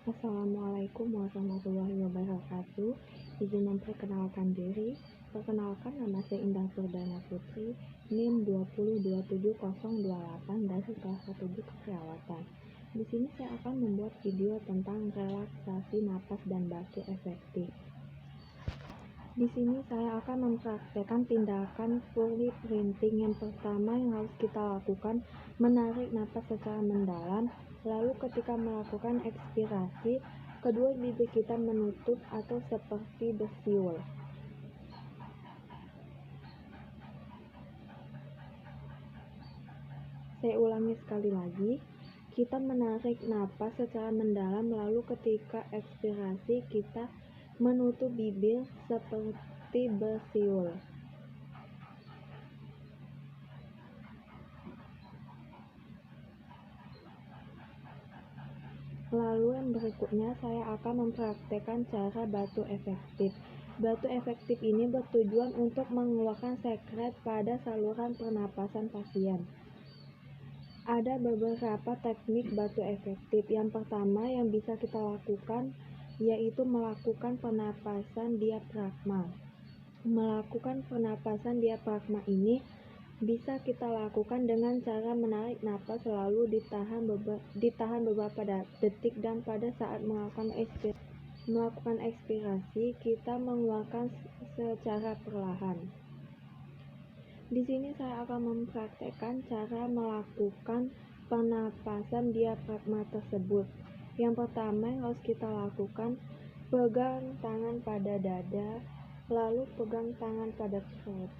Assalamualaikum warahmatullahi wabarakatuh. Izin memperkenalkan diri. Perkenalkan, nama saya Indah Perdana Putri, NIM 2027028 dari kelas 1B Keperawatan. Di sini saya akan membuat video tentang relaksasi napas dan batu efektif. Di sini saya akan mempraktekkan tindakan fully printing. Yang pertama yang harus kita lakukan, menarik napas secara mendalam. Lalu ketika melakukan ekspirasi, kedua bibir kita menutup atau seperti bersiul. Saya ulangi sekali lagi. Kita menarik napas secara mendalam, lalu ketika ekspirasi kita menutup bibir seperti bersiul. Lalu yang berikutnya saya akan mempraktekkan cara batu efektif. Batu efektif ini bertujuan untuk mengeluarkan sekret pada saluran pernapasan pasien. Ada beberapa teknik batu efektif. Yang pertama yang bisa kita lakukan yaitu melakukan pernapasan diafragma. Melakukan pernapasan diafragma ini bisa kita lakukan dengan cara menarik napas lalu ditahan beberapa detik, dan pada saat melakukan ekspirasi kita mengeluarkan secara perlahan. Di sini saya akan mempraktekkan cara melakukan pernapasan diafragma tersebut. Yang pertama yang harus kita lakukan, pegang tangan pada dada, lalu pegang tangan pada perut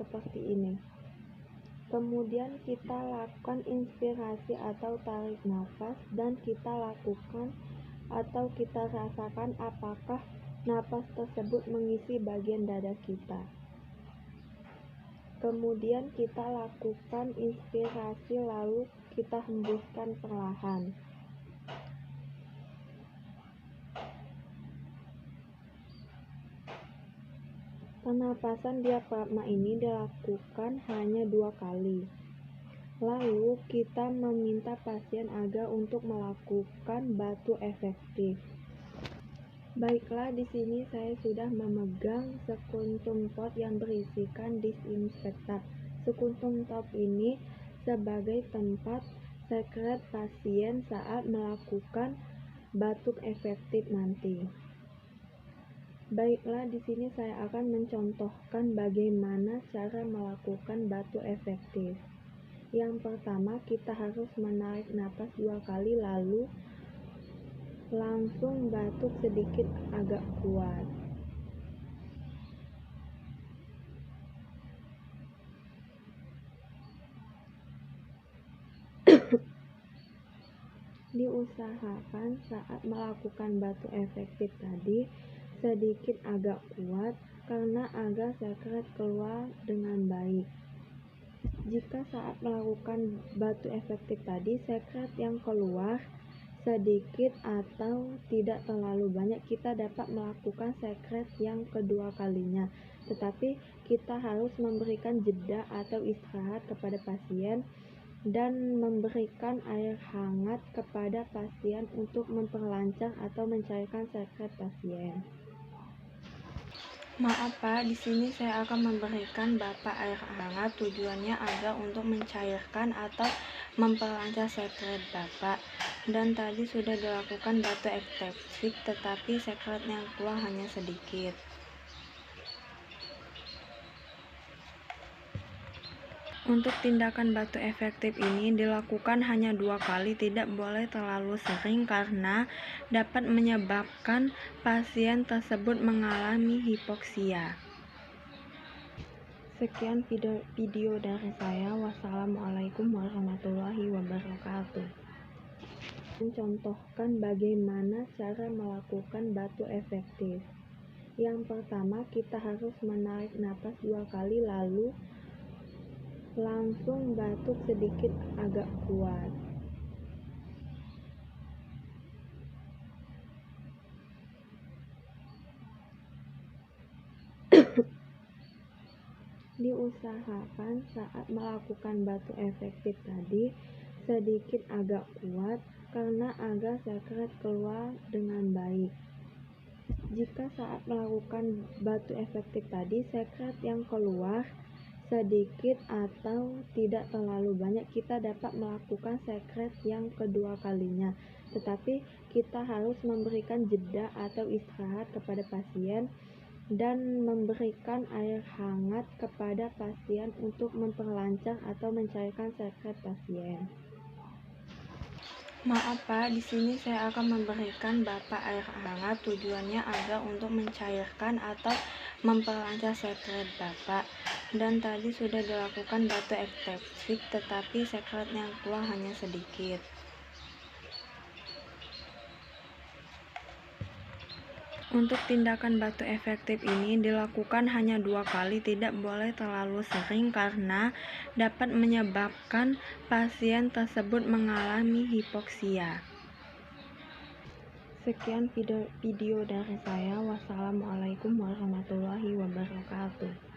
seperti ini. Kemudian kita lakukan inspirasi atau tarik nafas, dan kita lakukan atau kita rasakan apakah napas tersebut mengisi bagian dada kita. Kemudian kita lakukan inspirasi lalu kita hembuskan perlahan. Pernapasan diafragma ini dilakukan hanya 2 kali. Lalu kita meminta pasien agar untuk melakukan batu efektif. Baiklah, di sini saya sudah memegang sekuntum top yang berisikan disinfektan. Sekuntum top ini sebagai tempat sekret pasien saat melakukan batuk efektif nanti. Baiklah, di sini saya akan mencontohkan bagaimana cara melakukan batu efektif. Yang pertama, kita harus menarik napas 2 kali lalu langsung batuk sedikit agak kuat. Diusahakan saat melakukan batu efektif tadi sedikit agak kuat karena agar sekret keluar dengan baik. Jika saat melakukan batu efektif tadi sekret yang keluar sedikit atau tidak terlalu banyak, kita dapat melakukan sekret yang kedua kalinya. Tetapi kita harus memberikan jeda atau istirahat kepada pasien dan memberikan air hangat kepada pasien untuk memperlancar atau mencairkan sekret pasien. Maaf Pak, di sini saya akan memberikan Bapak air hangat, tujuannya agar untuk mencairkan atau memperlancar sekret Bapak. Dan tadi sudah dilakukan batu efektif, tetapi sekret yang keluar hanya sedikit. Untuk tindakan batu efektif ini dilakukan hanya 2 kali, tidak boleh terlalu sering karena dapat menyebabkan pasien tersebut mengalami hipoksia. Sekian video dari saya. Wassalamualaikum warahmatullahi wabarakatuh. Mencontohkan bagaimana cara melakukan batu efektif. Yang pertama, kita harus menarik napas 2 kali lalu langsung batuk sedikit agak kuat. Diusahakan saat melakukan batu efektif tadi sedikit agak kuat karena agar sekret keluar dengan baik. Jika saat melakukan batu efektif tadi sekret yang keluar sedikit atau tidak terlalu banyak, kita dapat melakukan sekret yang kedua kalinya. Tetapi kita harus memberikan jeda atau istirahat kepada pasien dan memberikan air hangat kepada pasien untuk memperlancar atau mencairkan sekret pasien. Maaf Pak, di sini saya akan memberikan Bapak air hangat, tujuannya agar untuk mencairkan atau memperlancar sekret Bapak. Dan tadi sudah dilakukan batu efektif, tetapi sekret yang keluar hanya sedikit. Untuk tindakan batu efektif ini dilakukan hanya 2 kali, tidak boleh terlalu sering karena dapat menyebabkan pasien tersebut mengalami hipoksia. Sekian video dari saya. Wassalamualaikum warahmatullahi wabarakatuh.